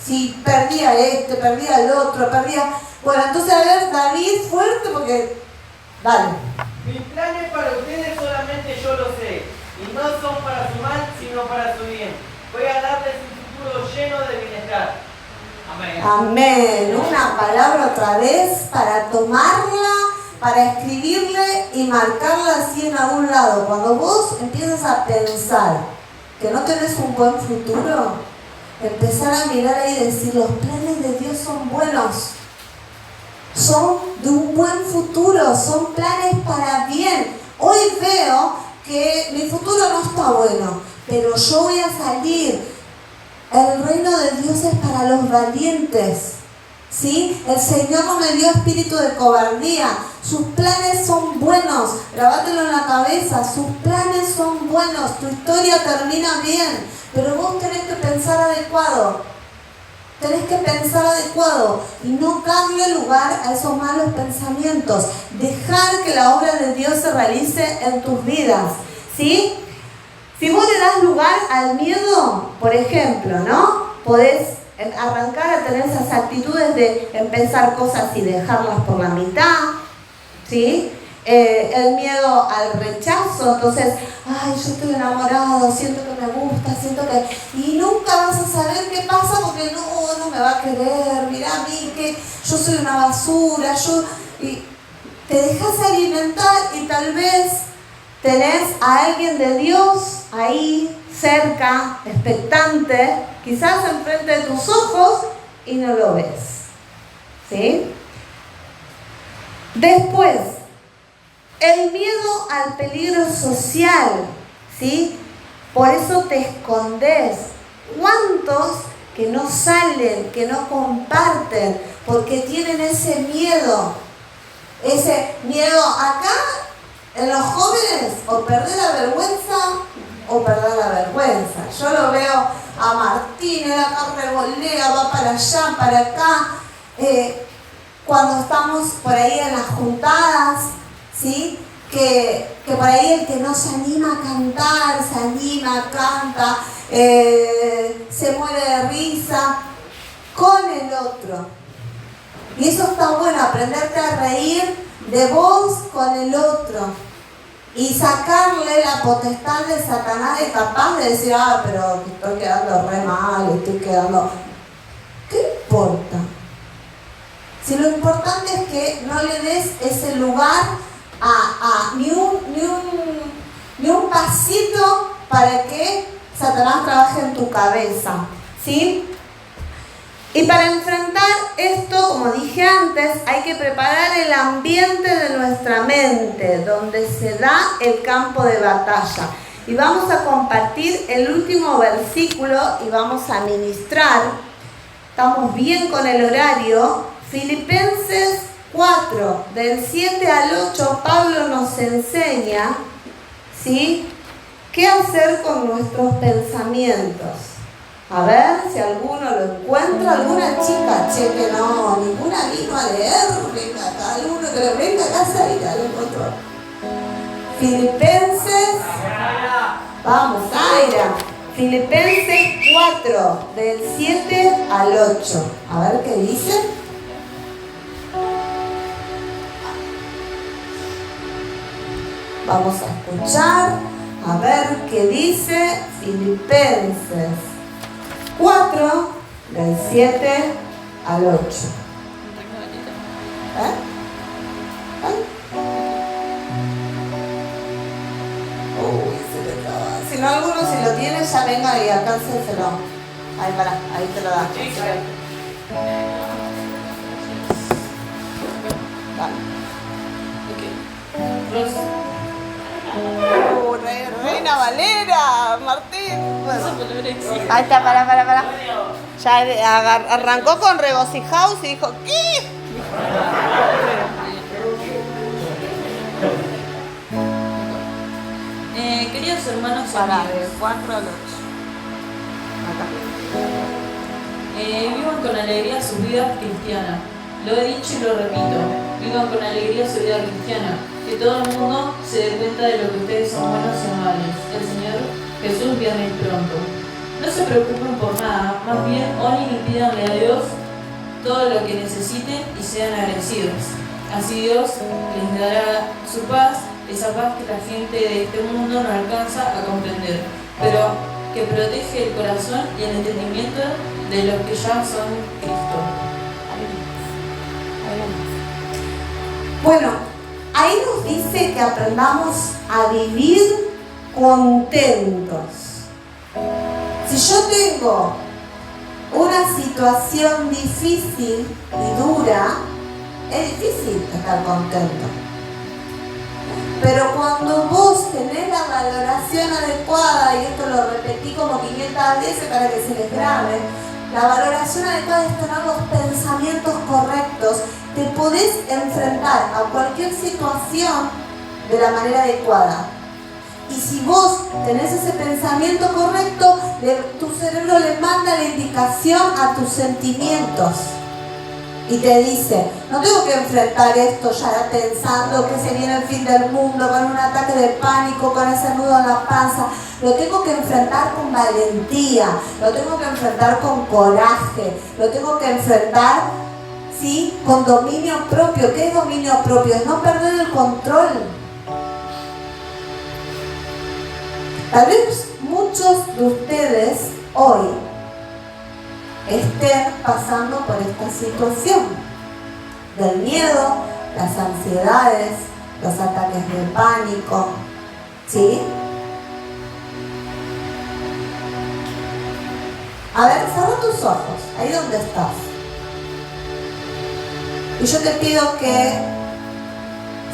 Si perdía perdía el otro, perdía... Bueno, entonces a ver, David, fuerte porque... Dale. Mis planes para ustedes solamente yo lo sé, y no son para su mal, sino para su bien. Voy a darles un futuro lleno de bienestar. Amén. Amén. Una palabra otra vez para tomarla, para escribirle y marcarla así en algún lado. Cuando vos empiezas a pensar que no tenés un buen futuro, empezar a mirar ahí y decir, los planes de Dios son buenos. Son de un buen futuro, son planes para bien. Hoy veo que mi futuro no está bueno, pero yo voy a salir. El reino de Dios es para los valientes, ¿sí? El Señor no me dio espíritu de cobardía. Sus planes son buenos. Grabátelo en la cabeza. Sus planes son buenos. Tu historia termina bien, pero vos tenés que pensar adecuado. Tenés que pensar adecuado y no darle lugar a esos malos pensamientos. Dejar que la obra de Dios se realice en tus vidas, ¿sí? Si vos le das lugar al miedo, por ejemplo, ¿no? Podés arrancar a tener esas actitudes de empezar cosas y dejarlas por la mitad, ¿sí? El miedo al rechazo, entonces, ay, yo estoy enamorado, siento que me gusta, siento que... Y nunca vas a saber qué pasa porque no me va a querer, mirá a mí, que yo soy una basura, y te dejas alimentar y tal vez tenés a alguien de Dios ahí, cerca, expectante, quizás enfrente de tus ojos y no lo ves, ¿sí? Después, el miedo al peligro social, ¿sí? Por eso te escondes. ¿Cuántos que no salen, que no comparten, porque tienen ese miedo? Ese miedo acá, en los jóvenes, o perder la vergüenza o perder la vergüenza. Yo lo veo a Martín, él acá revolea, va para allá, para acá. Cuando estamos por ahí en las juntadas, ¿sí? Que por ahí el que no se anima a cantar, se anima, canta, se muere de risa con el otro. Y eso está bueno, aprenderte a reír de vos con el otro y sacarle la potestad de Satanás de capaz de decir, pero estoy quedando re mal, estoy quedando... importa. Si lo importante es que no le des ese lugar ni un pasito para que Satanás trabaje en tu cabeza, ¿sí? Y para enfrentar esto, como dije antes, hay que preparar el ambiente de nuestra mente, donde se da el campo de batalla. Y vamos a compartir el último versículo y vamos a ministrar. Estamos bien con el horario. Filipenses 4, del 7 al 8, Pablo nos enseña, ¿sí?, qué hacer con nuestros pensamientos. A ver si alguno lo encuentra, alguna chica, que no, ninguna vino a leer, venga acá, alguno que lo venga a casa y ya lo encontró. Filipenses, vamos, Aira, Filipenses 4, del 7 al 8. A ver qué dice. Vamos a escuchar, a ver qué dice Filipenses 4, del 7 al 8. Si no, alguno si lo tiene ya venga y alcáncenselo. Ahí para, ahí te lo da. Reina Valera, Martín. Bueno. Ahí está, para. Ya arrancó con regocijados y dijo, ¿qué? Queridos hermanos y Para, amigos, de 4 al 8. vivan con alegría sus vidas cristianas. Lo he dicho y lo repito, vivan con alegría su vida cristiana. Que todo el mundo se dé cuenta de lo que ustedes son buenos y amables. El Señor Jesús viene pronto. No se preocupen por nada, más bien oren y pídanle a Dios todo lo que necesiten y sean agradecidos. Así Dios les dará su paz, esa paz que la gente de este mundo no alcanza a comprender, pero que protege el corazón y el entendimiento de los que ya son Cristo. Bueno, ahí nos dice que aprendamos a vivir contentos. Si yo tengo una situación difícil y dura, es difícil estar contento. Pero cuando vos tenés la valoración adecuada, y esto lo repetí como 500 veces para que se les grabe, la valoración adecuada es tener los pensamientos correctos, te podés enfrentar a cualquier situación de la manera adecuada. Y si vos tenés ese pensamiento correcto, tu cerebro le manda la indicación a tus sentimientos. Y te dice, no tengo que enfrentar esto ya pensando que se viene el fin del mundo, con un ataque de pánico, con ese nudo en la panza. Lo tengo que enfrentar con valentía, lo tengo que enfrentar con coraje, lo tengo que enfrentar, ¿sí?, con dominio propio. ¿Qué es dominio propio? Es no perder el control. Tal vez muchos de ustedes hoy estén pasando por esta situación del miedo, las ansiedades, los ataques de pánico, ¿sí? A ver, cierra tus ojos, ahí donde estás. Y yo te pido que,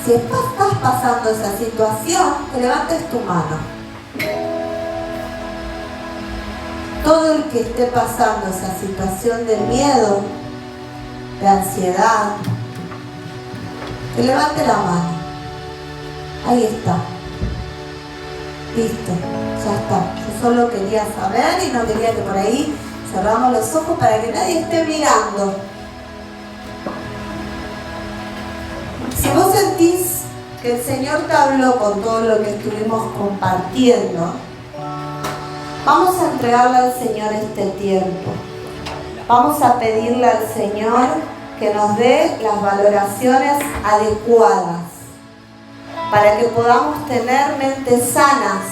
si estás pasando esa situación, que levantes tu mano. Todo el que esté pasando esa situación de miedo, de ansiedad, que levante la mano. Ahí está. Listo, ya está. Yo solo quería saber y no quería que por ahí cerramos los ojos para que nadie esté mirando. Si vos sentís que el Señor te habló con todo lo que estuvimos compartiendo, vamos a entregarle al Señor este tiempo. Vamos a pedirle al Señor que nos dé las valoraciones adecuadas para que podamos tener mentes sanas,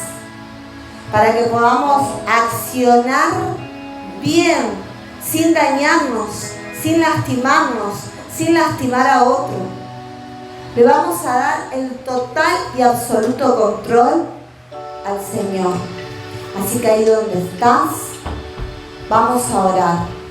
para que podamos accionar bien, sin dañarnos, sin lastimarnos, sin lastimar a otro. Le vamos a dar el total y absoluto control al Señor. Así que ahí donde estás, vamos a orar.